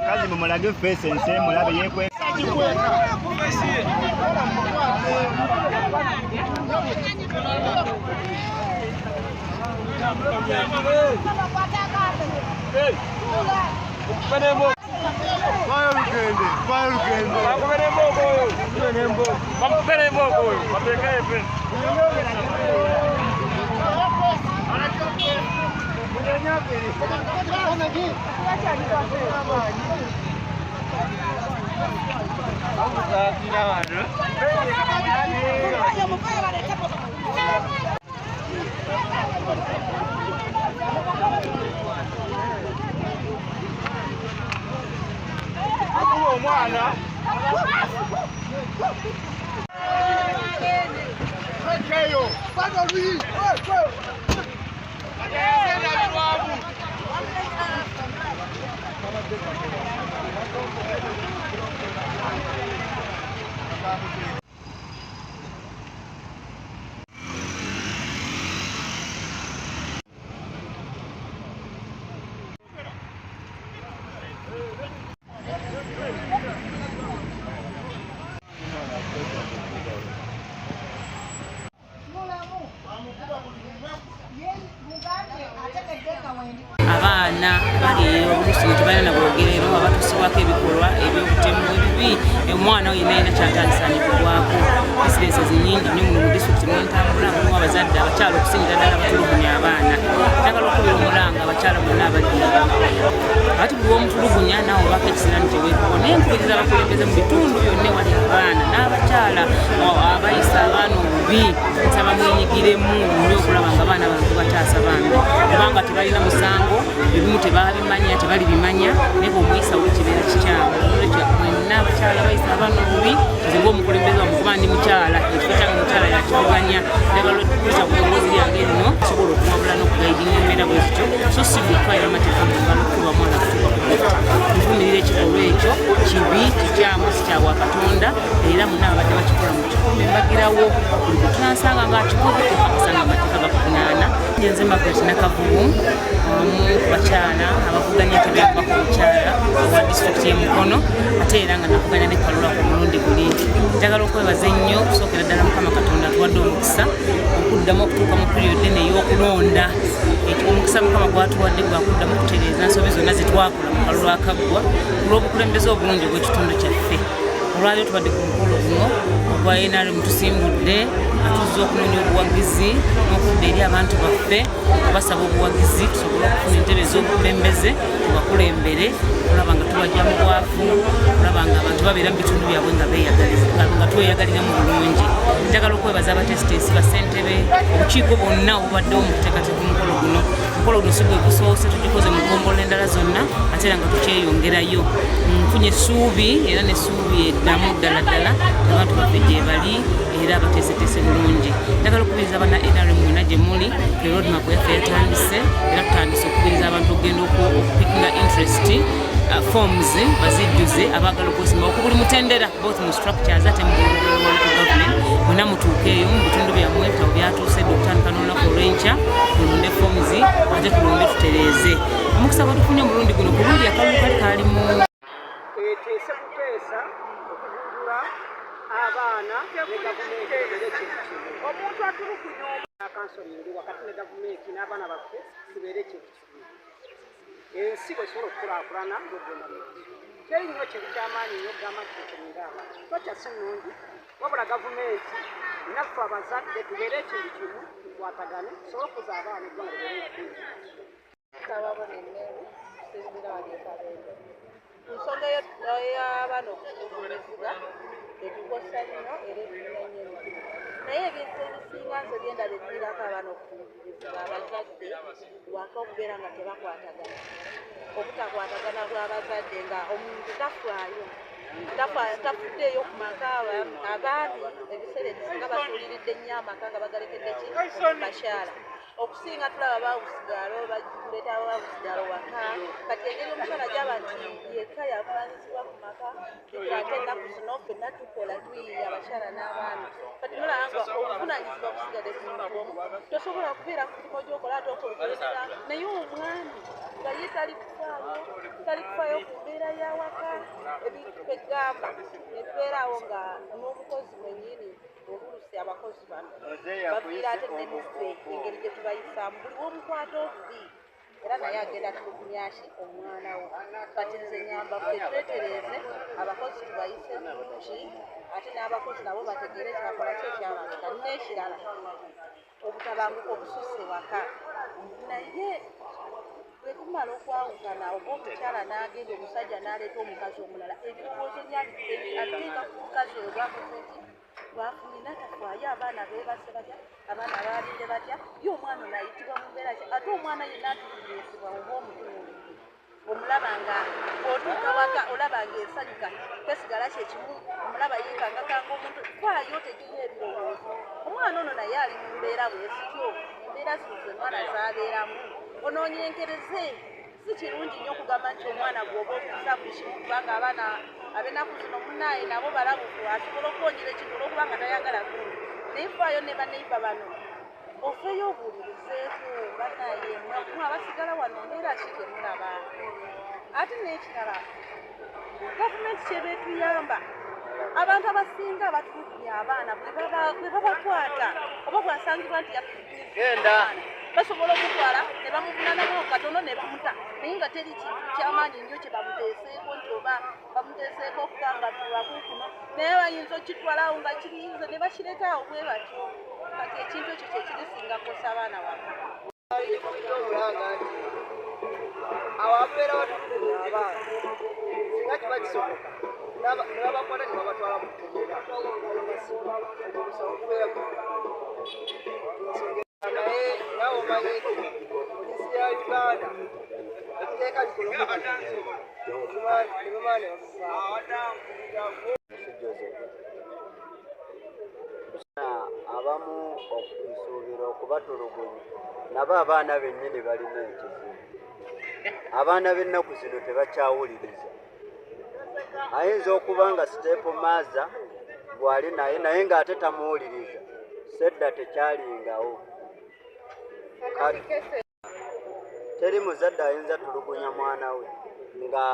Kazi mumulage face nse mulabe yekwe abaana bali obulusi tebalina bwogerero abatusibwako ebikolwa ebyobutemu ebibi omwana oyo naina kyatandisanyikibwako esidensi nyingi nnyo mu disitulikiti mwentambula mulimu abazadde abakyala okusingira ddala abatulugunya abaana njagala okubira omulanga abakyala bonna abaddira ati buli w'omutulugunya nawe obako ekiseera nitewekuko naye mpuliriza abakulembeze mu bitundu byonna wali abaana n'abakyala abayisa abaana obubi nsaba mwenyigiremu nnyo okulaba nga abaana bantu bataasa bambi kubanga tebalina musango ebimu tebabimanya tebali bimanya naye bw'omuyisa w'ekibeera kikyamu olwekyo mwenna abakyala bayisa abaana obubi nze ng'omukulembeze wamukuba ndi mukyala ekifo kyange mukyala yakivuganya njagala okukuza ku ddoboozi lyange lino sobola okumwabula n'okugayidinga embeera bwe zityo so si bwetwalira amateeka mu ngalo kuba mwana kutuuka ku lefta nvumirira ekikolwa ekyo kibi kikyamu si kya bwakatonda era muna abadde bakikola mu kikumi mbagirawo buli gwe tunansanga ng'akikoze asanga amateeka gakuvunaana nze Margaret Nakavubu omu ku bakyala abavuganya tebyava ku bukyala owa disitulikiti y'e Mukono ate era nga navuganya ne Kalula ku mulundi guli njagala okwebaza ennyo okusookera ddala Mukama Katonda atuwadde omukisa okuddamu okutuuka mu piriyodi eno ey'okulonda omukisa Mukama gwatuwadde gwakuddamu okutereeza ensobi zonna zetwakola mu kalulu akaggwa olw'obukulembeze obulungi obw'ekitundu kyaffe olwaliro tubadde ku mukolo guno ogwa NRM tusimbudde atuzza okunoonya obuwagizi n'okudda eri abantu baffe obasaba obuwagizi tusobole okufuna entebe ez'obukulembeze tubakulembere olaba nga tubajja mu bwafu olaba nga abantu babeera mu bitundu byabwe nga tweyagalira mu bulungi. Njagala okwebaza abatesitesi bassentebe obukiiko bonna obubaddewo mu kuteekateeka omukolo guno. Omukolo guno si gwe gusoose tugikoze mu ggombolola endala zonna ate era nga tukyeyongerayo. Nfunye essuubi era n'essuubi eddamu ddala ddala abantu baffe gye bali era abateeseteese bulungi. Njagala okubiriza bana NRM mwena gye muli roadmap yaffe yatandise era tutandise okubiriza abantu okugenda okupikinga interest forms bazijjuze abaagala okwesimba okubuli mutendera both mu structures ate mu local government mwena mutuukeeyo mu bitundu byammwe ebitabo byatuuse okutandika n'olunaku olw'enkya tulonde forms ate tulonde tutereeze. Omukisa gwe tufunye omulundi guno ku lundi akalulu kali kaalimu eteese kuteesa okuvundula abaana ne gavumenti omuntu atulugunya akansolingi wakati ne gavumenti n'abaana baffe kibeere ekintu kimu. Ensi bwesobola okukulaakulana ng'ogondamenti teri nnyo kintu ky'amaanyi nnyo okugamba nti tukulinda abaana tokya si nnungi wabula gavumenti naffe abazadde tubeere ekintu kimu tukwatagane tusobole okuza abaana eggwanga libeere ekkulu. Kababona emmere sezibira bageekabeendo ensonga y'abaana okuvuburizibwa etukosa nnyo era etunyanya emitima naye ebintu ebisinga nze byendaba ebiviirako abaana okuvuburizibwa abazadde waka okubeera nga tebakwatagana obutakwatagana bw'abazadde nga omuntu tafaayo tafuddeeyo ku maka abaami ebiseera ebisinga basuuliridde nnyo amaka nga bagalekedde bakyala okusinga tulaba bawusigalo bakuleetawo bawusigalo waka kati engeri omukyala gyaba nti yekka yavunanyizibwa ku maka ate ennaku zino ffenna tukola tuyiiya abakyala n'abaami kati mulaba nga obuvunanyizibwa busigadde ku muntu omu tosobola kubeera ku mulimo gy'okola ate okolera naye omwami nga ye tali kufaayo ku mbeera y'awaka ebintu begamba netubeeraawo nga n'omukozi mwenyini obulusi abakozi bano baviira ate nemuffe engeri gye tubayisaamu buli womukwata obubi era naye agenda tulugunyaki omwana wo kati nze nyamba ffe twetereeze abakozi tubayise bulungi ate n'abakozi nabo bategeere kyakola ki ekyabanga n'ekirala obutabanguka obususse waka naye bwe tumala okwawukana oba omukyala n'agenda omusajja n'aleeta omukazi omulala ebirowoozo ateeka ku mukazi oyo bwakoze nti bafunina tafaayo abaana beebase batya abaana baalinde batya ye omwana onayitibwa mu mbeera ki ate omwana yenna atukuliisibwa oba omutunuulire omulaba nga bw'otuuka waka olaba ng'ensanyuka kwesigala kyekimu omulaba yeekangakanga omuntu faayo tegeera ebirowoozo omwana ono naye ali mu mbeera bwesityo embeera zino ze mwana zaabeeramu onoonyenkereze si kirungi nnyo okugamba nti omwana gwoba okuza buli kimu kubanga abaana ab'ennaku zino munaaye nabo balabufu asobola okwongera ekintu olw'okuba nga tayagala kungi naye faayo ne baneiba bano ofeeyo obuulirizeeko banaaye mwe abasigala wano mbeera ki temulaba ate n'ekirala gavumenti kyebeetuyamba abantu abasinga abatulugunya abaana bwe babakwata oba bwasangibwa nti yagenda basobola okutwala ne bamuvunanamu katono ne bamuta naye nga teri kintu ky'amaanyi nnyo kye bamuteeseeko nti oba bamuteeseeko okukangatulwaku kuno naye bayinza okitwalawo nga kiriyize ne bakiretaawo bwe batyo kati ekintu ekyo kyekirisinga kosa abaana waka olanga nti awabeera batulugunya abaana singa kiba kisoboka ne babakwata ne babatwala mu kutubuka naye nawe omanyi nti polisi ya Uganda etteeka likolomu nebamaa ne abamu okusuubira okubatulugunya nabo abaana bennyini balina ekizibu abaana b'ennaku zino tebakyawuliriza ayinza okuba nga Stephen Maza gwali naye ng'ate tamuwuliriza sedda tekyalingawo teri muzadde ayinza tulugunya mwana we nga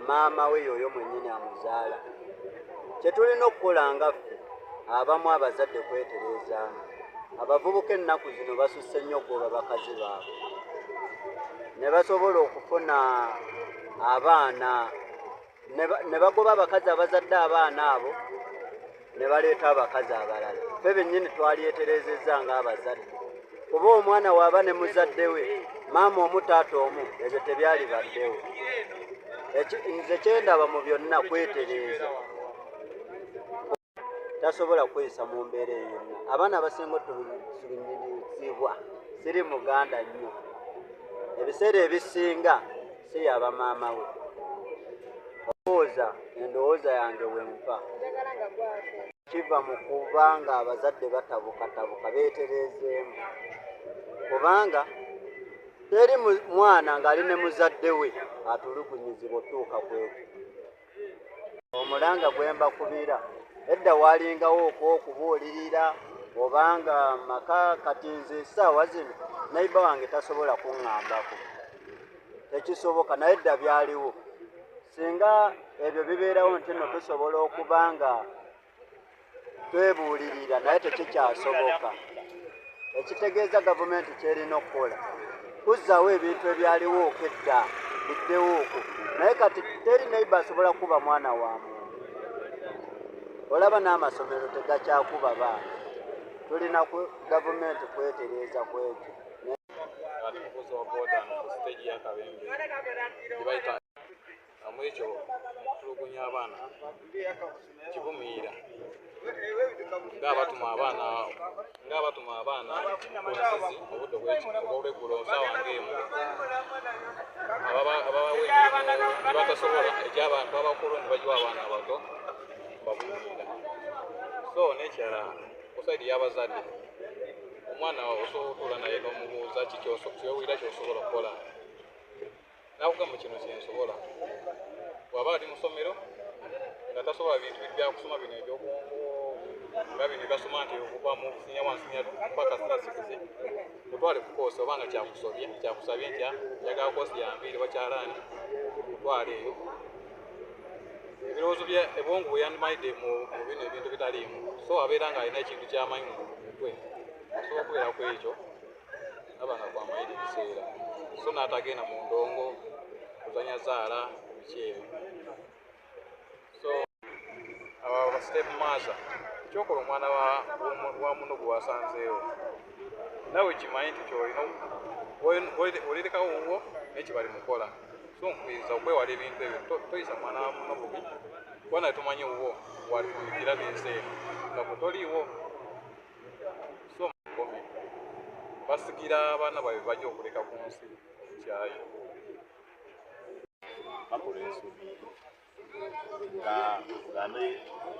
maama we yoyo mwennyini amuzaala kyetulina okukola nga ffe abamu abazadde kwetereezaamu abavubuka ennaku zino basusse nnyo okugoba bakazi baabwe ne basobola okufuna abaana ne bagoba abakazi abazadde abaana abo ne baleeta abakazi abalala. Ffe bennyini twalyeterezezza ng'abazadde kuba omwana waaba ne muzadde we maama omu taata omu ebyo tebyali baddewo. Nze kyendaba mu byonna kwetereeza, tasobola kweyisa mu mbeera eyo yonna. Abaana abasinga otulumirizibwa siri muganda nnyo, ebiseera ebisinga si yaba maama we. Endowooza yange wenfa kiva mu kuba nga abazadde batabukatabuka beetereezeemu, kubanga teri mwana ng'ali ne muzadde we atulugunyizibwa otuuka kwekyo. Omulanga gwe mbakubira edda waalingawo okubuulirira obanga maka kati nze essaawa zino nayiba wange tasobola kuŋŋambako, tekisoboka, naye edda byaliwo. Singa ebyo bibeerawo nti nno tusobola okuba nga twebuulirira naye tekikyasoboka. Ekitegeeza gavumenti kyerina okukola kuzzaawo ebintu ebyaliwo okedda biddewo okwo, naye kati teri nayiba asobola kuba mwana wa muntu. Olaba n'amasomero tegakyakuba baana. Tulina gavumenti kwetereeza ku ekyo. Ekyo okutulugunya abaana kivumiira ng'abatuma abaana kunsizi obudde obw'eggulo nsaawa ng'emu ababawa emirimu ne batasobola egy'abantu abakulu ne bagiwa abaana abato bavumiira. So n'ekirala ku sayidi y'abazadde, omwana osobola otuula naye n'omubuuza kyowulira ky'osobola okukola, n'akugamba kino kyensobola. Bw'aba ali mu ssomero nga tasobola bintu byakusoma bino eby'obwongo nga bino byasoma nti okuva mu sinya wansi mpaka sinasikize, mutwale ku koosi obanga kyakusabye ntya njagala koosi ya mbiri bakyalaani mutwale eyo. Ebirowoozo bye obwongo bwe yandimayidde mu bino ebintu bitaliimu, so abeera ng'alina ekintu ky'amanyi mu mutwe, asobola okubeera ku ekyo aba nga kwamayire ebiseera, so n'atagenda mu ndongo kuzanya zaala biki ebyo. So aba step maza kyokola omwana wa muno gwe wasanzeewo nawe kimanyi nti kyolina olirekawo wuwo nekibali mukola. So nkuyinza okwewala ebintu ebyo, toyisa mwana wa muno bubi kuba naye tumanyi wuwo walifumikira n'ensi eno nga bwe toliiwo. So mukomi basigira abaana baabwe bajja okuleka ku nsi kyayo. Bakola ensobi nga tugambe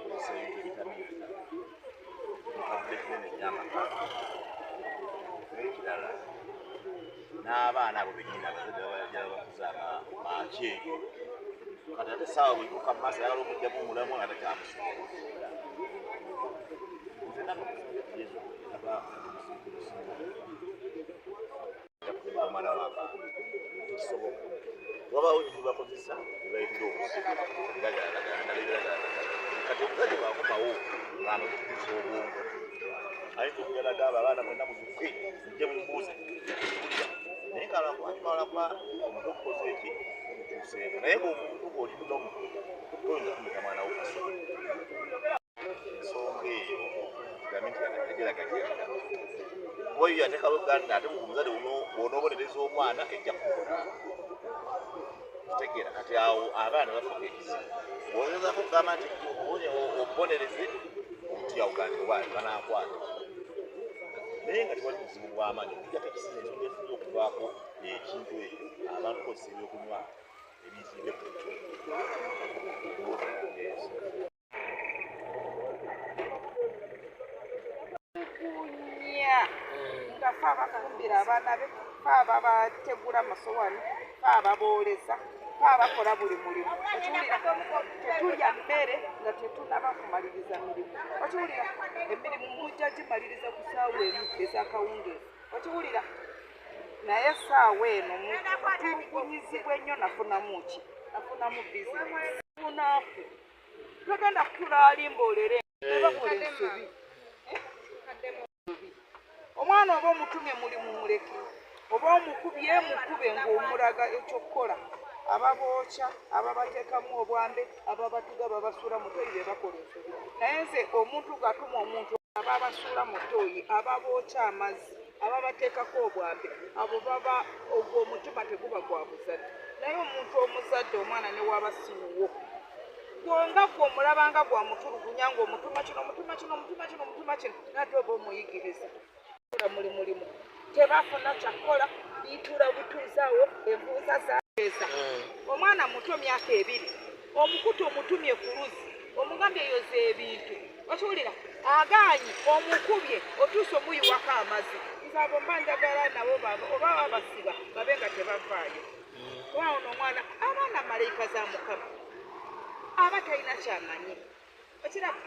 ebisenge bitamiika mukadde kinene ky'amaka n'ekirala n'abaana abo bennyini abazadde babajala bakuza maaki eyo kati ate essaawa bwekuka mu maaso ayagala okujjamu omulamu nga takyamusobola. Nze naba omwana w'abaana kisoboka wabawo ebintu bakozesa ebayitira obusigo kati omuzadde bwakomawo ng'amukisa obwongo ayinza okugalaga abo abaana mwena muzuke nje mumbuuze naye ngaalakwa omuntu okukoza eki omukyuseeko naye ng'omuntu oli munomu toyinza kumeka mwana wo kasobo. Ensonga eyo kigambe nti yageragajeraga kuba yo yateekawo ganda ate omuzadde bw'onoobonereza omwana ejja kukola tegeera kati awo abaana bafuuka ekizibu. Bw'oyozako kugamba nti omubonereze omuti awugandi obwaali banaakwata naye nga tewali buzibu bw'amaanyi okujjako ekisinga ensonga efunye okuvaako ekintu ekyo abantu kozesa ebyokunywa ebiyitidde ku ekyo. Nga fe abakalumbira abaana be, fe ababategula amasowaani, fe ababooleza, fe abakola buli mulimu. Okiwulira tetulya mmere nga tetunaba kumaliriza mirimu. Okiwulira emirimu mujja gimaliriza ku ssaawa emu ez'akawungeezi. Okiwulira naye essaawa eno mutulugunyizibwa ennyo nafunamu ki? Nafunamu bizinesi. Munaaku togenda kutulaalimba olere bakola ensobi. Omwana oba omutumye mulimu muleke oba omukubye mukube ng'omulaga ekyokukola ababookya ababateekamu obwambe ababatuga babasuula mu ttooyi be bakola ensobi naye nze omuntu gatuma omuntu ababasuula mu ttooyi ababookya amazzi ababateekako obwambe abo baba ogwo omutima teguba gwa buzadde naye omuntu omuzadde omwana ne waba siwuwo gwonga gwe omulabanga gwa mutulugunya ng'omutuma kino nate oba omuyigiriza muli mulimu tebafuna kyakola biituula butuuzaawo envuuza zaeza omwana muto myaka 2 omukutu omutumye ku luzzi omugambye yoza ebintu okiwulira agaanyi omukubye otuuse omuyiwako amazzi nze abo mba njagala nabo oba babasiba babe nga tebavaayo wawono omwana abaana malayika za mukama aba talina kyamanyi okiraba